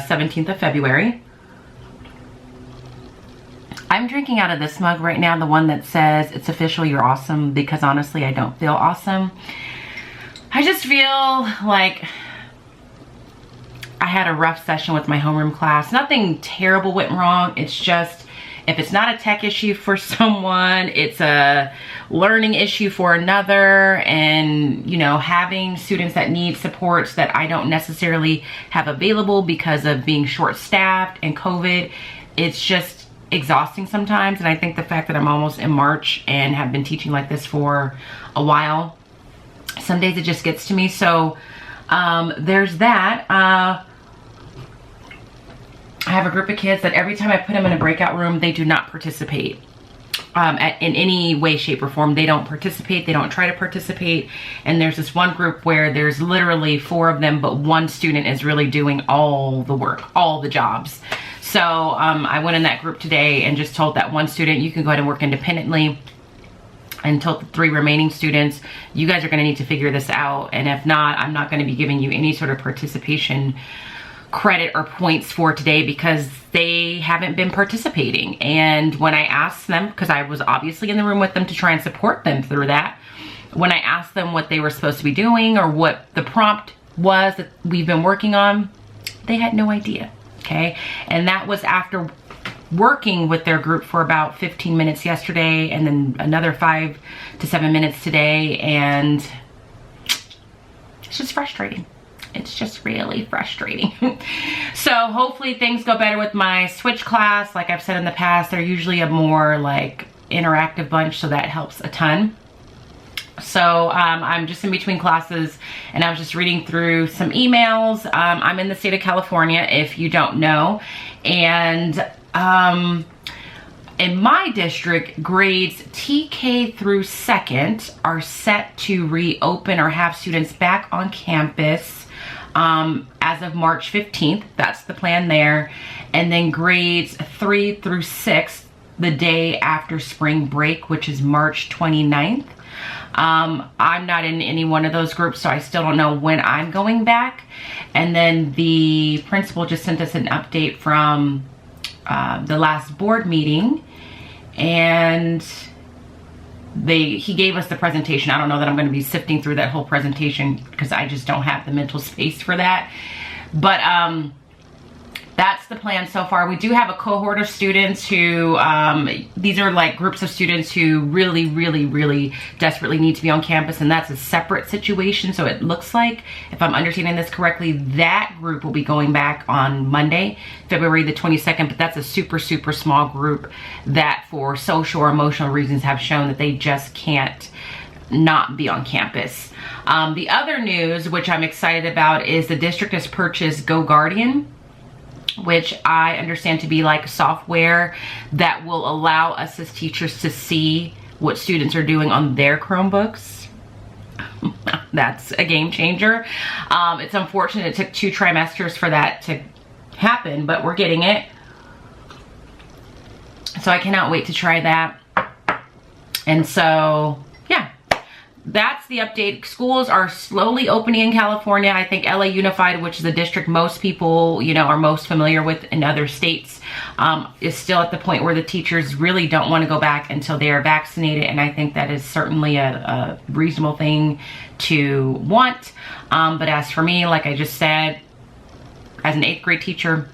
17th of February. I'm drinking out of this mug right now, the one that says, "It's official, you're awesome," because honestly, I don't feel awesome. I just feel like I had a rough session with my homeroom class. Nothing terrible went wrong. It's just, if it's not a tech issue for someone, it's a learning issue for another. And, you know, having students that need supports that I don't necessarily have available because of being short-staffed and COVID, it's just exhausting sometimes. And I think the fact that I'm almost in March and have been teaching like this for a while, some days it just gets to me. So there's that. I have a group of kids that every time I put them in a breakout room, they do not participate in any way, shape, or form. They don't participate. They don't try to participate. And there's this one group where there's literally 4 of them, but one student is really doing all the work, all the jobs. So I went in that group today and just told that one student, you can go ahead and work independently. And told the 3 remaining students, you guys are going to need to figure this out. And if not, I'm not going to be giving you any sort of participation credit or points for today because they haven't been participating. And when I asked them, because I was obviously in the room with them to try and support them through that, when I asked them what they were supposed to be doing or what the prompt was that we've been working on, they had no idea. Okay. And that was after working with their group for about 15 minutes yesterday and then another 5 to 7 minutes today. And it's just frustrating. It's just really frustrating. So hopefully things go better with my switch class. Like I've said in the past, they're usually a more like interactive bunch, so that helps a ton. So I'm just in between classes and I was just reading through some emails. I'm in the state of California, if you don't know. And in my district, grades TK through 2nd are set to reopen or have students back on campus as of March 15th. That's the plan there. And then grades 3 through 6, the day after spring break, which is March 29th. I'm not in any one of those groups, so I still don't know when I'm going back. And then the principal just sent us an update from the last board meeting, and he gave us the presentation. I don't know that I'm going to be sifting through that whole presentation because I just don't have the mental space for that. But that's the plan so far. We do have a cohort of students who, these are like groups of students who really desperately need to be on campus, and that's a separate situation. So it looks like, if I'm understanding this correctly, that group will be going back on Monday, February the 22nd, but that's a super small group that for social or emotional reasons have shown that they just can't not be on campus. The other news, which I'm excited about, is the district has purchased GoGuardian, which I understand to be like software that will allow us as teachers to see what students are doing on their Chromebooks. That's a game changer. It's unfortunate it took 2 trimesters for that to happen, but we're getting it. So I cannot wait to try that. And so, yeah. That's the update. Schools are slowly opening in California. I think LA Unified, which is a district most people, you know, are most familiar with in other states, is still at the point where the teachers really don't want to go back until they are vaccinated. And I think that is certainly a reasonable thing to want. But as for me, like I just said, as an 8th grade teacher,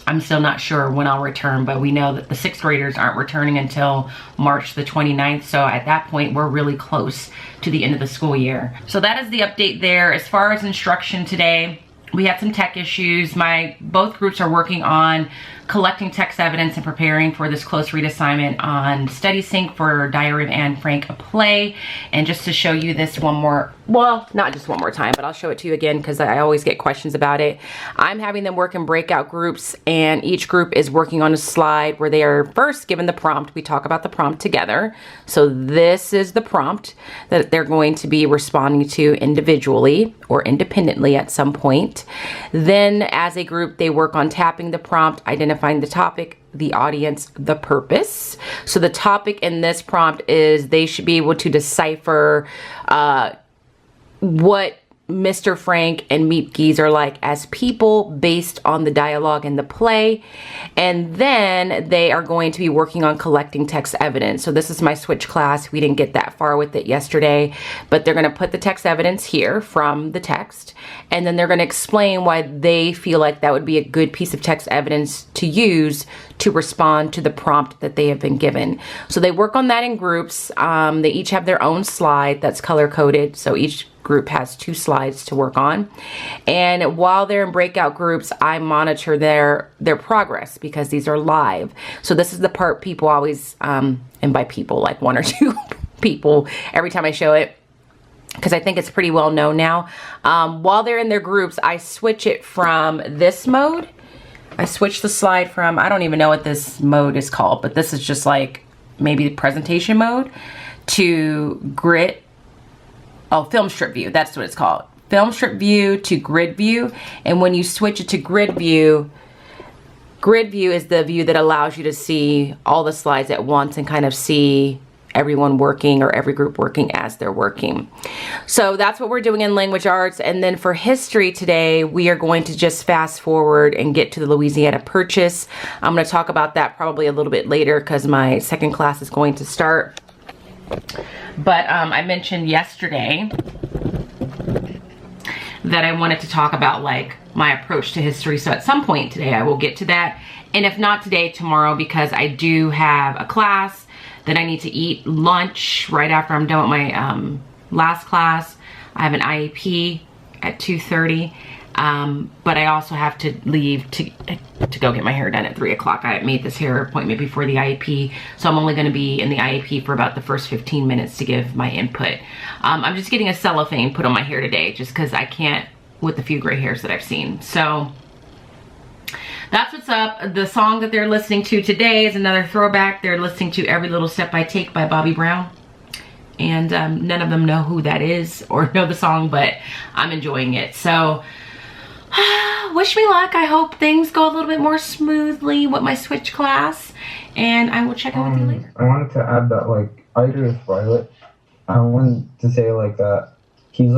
I'm still not sure when I'll return, but we know that the 6th graders aren't returning until March the 29th. So at that point, we're really close to the end of the school year. So that is the update there. As far as instruction today, we had some tech issues. Both groups are working on collecting text evidence and preparing for this close read assignment on Study Sync for Diary of Anne Frank, a play. And just to show you this one more, well, not just one more time, but I'll show it to you again because I always get questions about it. I'm having them work in breakout groups, and each group is working on a slide where they are first given the prompt. We talk about the prompt together. So this is the prompt that they're going to be responding to individually or independently at some point. Then as a group, they work on tapping the prompt, identifying the topic, the audience, the purpose. So the topic in this prompt is they should be able to decipher what Mr. Frank and Meet Geese are like as people based on the dialogue in the play. And then they are going to be working on collecting text evidence. So this is my switch class. We didn't get that far with it yesterday, but they're going to put the text evidence here from the text. And then they're going to explain why they feel like that would be a good piece of text evidence to use to respond to the prompt that they have been given. So they work on that in groups. They each have their own slide that's color coded. So each group has 2 slides to work on. And while they're in breakout groups, I monitor their progress because these are live. So this is the part people always, and by people, like 1 or 2 people every time I show it, because I think it's pretty well known now. While they're in their groups, I switch it from this mode. I switch the slide from, I don't even know what this mode is called, but this is just like maybe the presentation mode, to grid. Oh, film strip view, that's what it's called. Film strip view to grid view. And when you switch it to grid view is the view that allows you to see all the slides at once and kind of see everyone working or every group working as they're working. So that's what we're doing in language arts. And then for history today, we are going to just fast forward and get to the Louisiana Purchase. I'm going to talk about that probably a little bit later because my second class is going to start. But I mentioned yesterday that I wanted to talk about like my approach to history. So at some point today, I will get to that. And if not today, tomorrow, because I do have a class that I need to eat lunch right after I'm done with my last class. I have an IEP at 2:30. But I also have to leave to go get my hair done at 3 o'clock. I made this hair appointment before the IEP, so I'm only going to be in the IEP for about the first 15 minutes to give my input. I'm just getting a cellophane put on my hair today just because I can't with the few gray hairs that I've seen. So that's what's up. The song that they're listening to today is another throwback. They're listening to Every Little Step I Take by Bobby Brown. And none of them know who that is or know the song, but I'm enjoying it. So wish me luck. I hope things go a little bit more smoothly with my switch class, and I will check in with you later. I wanted to add that, like, I agree with Violet. I wanted to say, like, that he's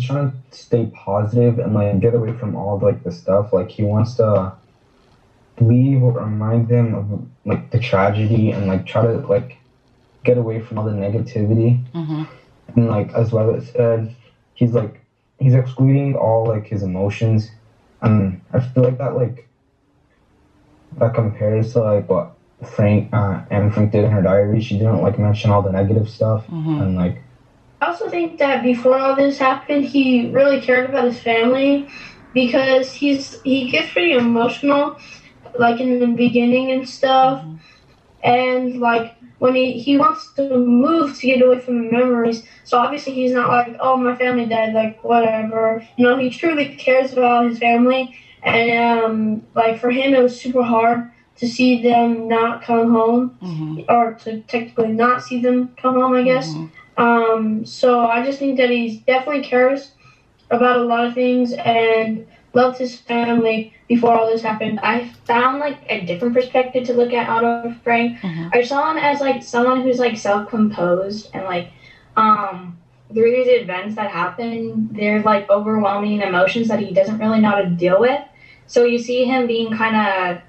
trying to stay positive and, like, get away from all, like, the stuff. Like, he wants to leave or remind them of, like, the tragedy and, like, try to, like, get away from all the negativity. Mm-hmm. And, like, as Violet said, he's excluding all, like, his emotions. And I feel like that compares to, like, what Anne Frank did in her diary. She didn't, like, mention all the negative stuff. Mm-hmm. And, like, I also think that before all this happened, he really cared about his family, because he gets pretty emotional, like, in the beginning and stuff. Mm-hmm. And, like, when he wants to move to get away from the memories, so obviously he's not like, oh, my family died, like, whatever. You know, he truly cares about his family, and, like, for him, it was super hard to see them not come home, Mm-hmm. or to technically not see them come home, I guess. Mm-hmm. So I just think that he definitely cares about a lot of things and loved his family before all this happened. I found, like, a different perspective to look at out of Frank. Mm-hmm. I saw him as, like, someone who's, like, self-composed, and, like, through these events that happen, there's, like, overwhelming emotions that he doesn't really know how to deal with. So you see him being kind of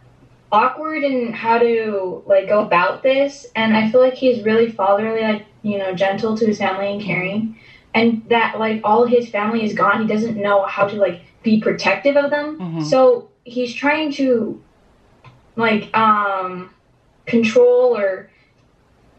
awkward in how to, like, go about this, and I feel like he's really fatherly, like, you know, gentle to his family and caring, and that, like, all his family is gone. He doesn't know how to, like, be protective of them. Mm-hmm. So he's trying to, like, control, or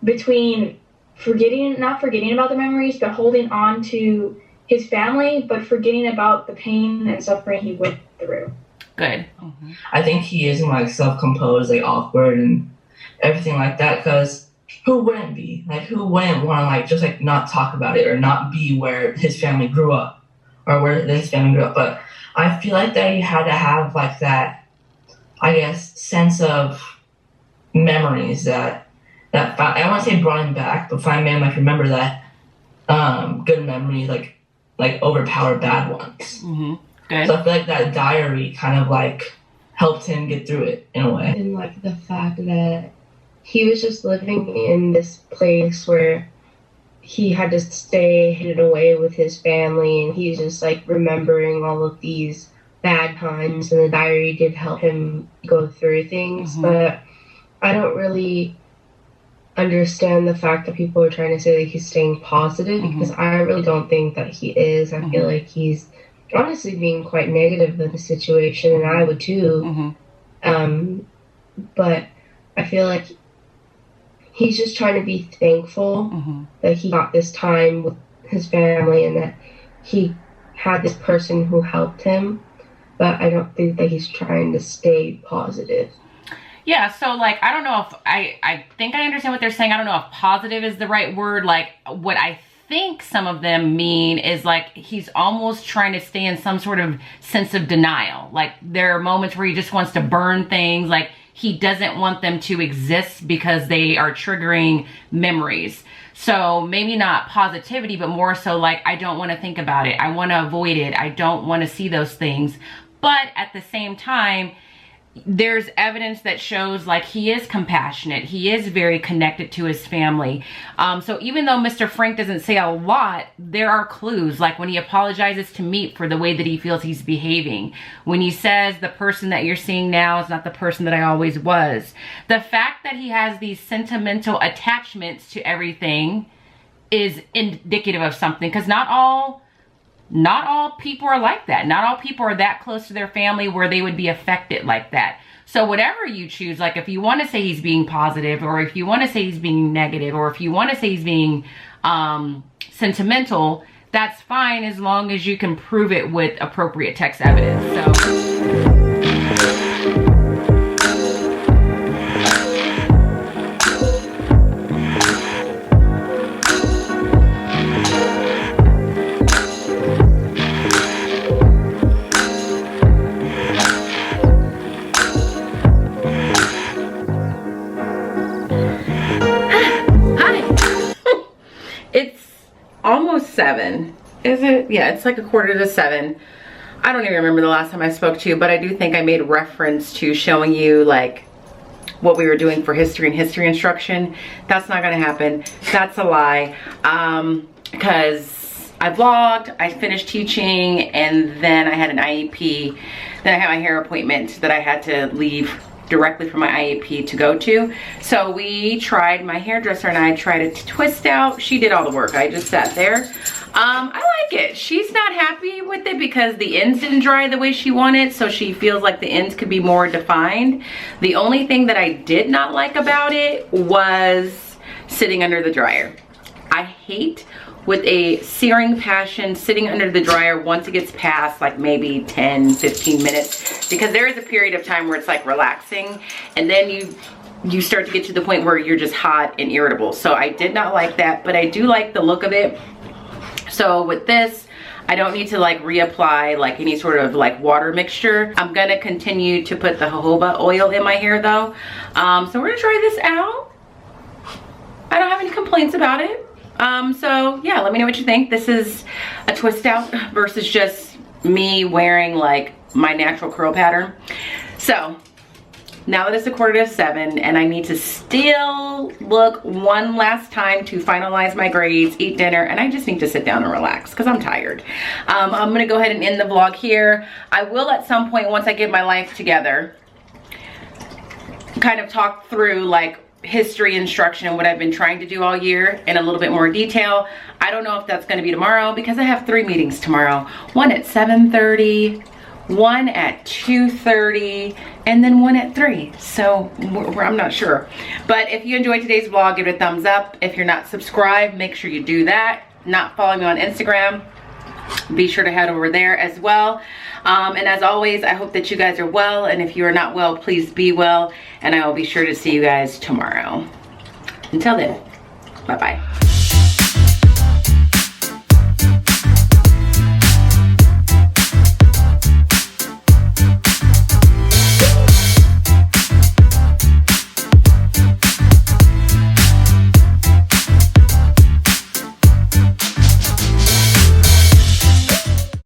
between not forgetting about the memories, but holding on to his family, but forgetting about the pain and suffering he went through. Good. Mm-hmm. I think he isn't, like, self-composed, like, awkward and everything like that, because who wouldn't be? Like, who wouldn't want to, like, just, like, not talk about it or not be where his family grew up or where his family grew up? But I feel like that he had to have, like, that, I guess, sense of memories that I don't want to say brought him back, but Fine Man, like, remember that good memories, like overpower bad ones. Mm-hmm. Good. So I feel like that diary kind of, like, helped him get through it in a way. And, like, the fact that he was just living in this place where he had to stay hidden away with his family, and he's just like remembering all of these bad times, and the diary did help him go through things. But I don't really understand the fact that people are trying to say that he's staying positive, because I really don't think that he is. I feel like he's honestly being quite negative in the situation, and I would too. But I feel like he's just trying to be thankful that he got this time with his family and that he had this person who helped him. But I don't think that he's trying to stay positive. Yeah, so like, I don't know if, I think I understand what they're saying. I don't know if positive is the right word. Like, what I think some of them mean is like, he's almost trying to stay in some sort of sense of denial. Like, there are moments where he just wants to burn things. Like, he doesn't want them to exist because they are triggering memories. So maybe not positivity, but more so like, I don't want to think about it. I want to avoid it. I don't want to see those things. But at the same time, there's evidence that shows like he is compassionate. He is very connected to his family. So even though Mr. Frank doesn't say a lot, there are clues. Like when he apologizes to Meat for the way that he feels he's behaving. When he says the person that you're seeing now is not the person that I always was. The fact that he has these sentimental attachments to everything is indicative of something. Because not all people are like that. Not all people are that close to their family where they would be affected like that. So whatever you choose, like if you want to say he's being positive, or if you want to say he's being negative, or if you want to say he's being sentimental, that's fine as long as you can prove it with appropriate text evidence. So almost 7. Is it? Yeah, it's like 6:45. I don't even remember the last time I spoke to you, but I do think I made reference to showing you like what we were doing for history and history instruction. That's not gonna happen. That's a lie. Because I vlogged, I finished teaching, and then I had an IEP. Then I had my hair appointment that I had to leave directly from my IEP to go to. So we tried, my hairdresser and I tried to twist out. She did all the work. I just sat there. I like it. She's not happy with it because the ends didn't dry the way she wanted, so she feels like the ends could be more defined. The only thing that I did not like about it was sitting under the dryer. I hate with a searing passion sitting under the dryer once it gets past like maybe 10-15 minutes, because there is a period of time where it's like relaxing, and then you start to get to the point where you're just hot and irritable. So I did not like that, but I do like the look of it. So with this, I don't need to like reapply like any sort of like water mixture. I'm gonna continue to put the jojoba oil in my hair though. So we're gonna try this out. I don't have any complaints about it. So yeah, let me know what you think. This is a twist out versus just me wearing like my natural curl pattern. So now that it's 6:45 and I need to still look one last time to finalize my grades, eat dinner, and I just need to sit down and relax because I'm tired. I'm gonna go ahead and end the vlog here. I will at some point, once I get my life together, kind of talk through like history instruction and what I've been trying to do all year in a little bit more detail. I don't know if that's going to be tomorrow because I have 3 meetings tomorrow. One at 7:30, one at 2:30, and then one at 3. So I'm not sure. But if you enjoyed today's vlog, give it a thumbs up. If you're not subscribed, make sure you do that. Not following me on Instagram, be sure to head over there as well. And as always, I hope that you guys are well, and if you are not well, please be well, and I will be sure to see you guys tomorrow. Until then, bye-bye.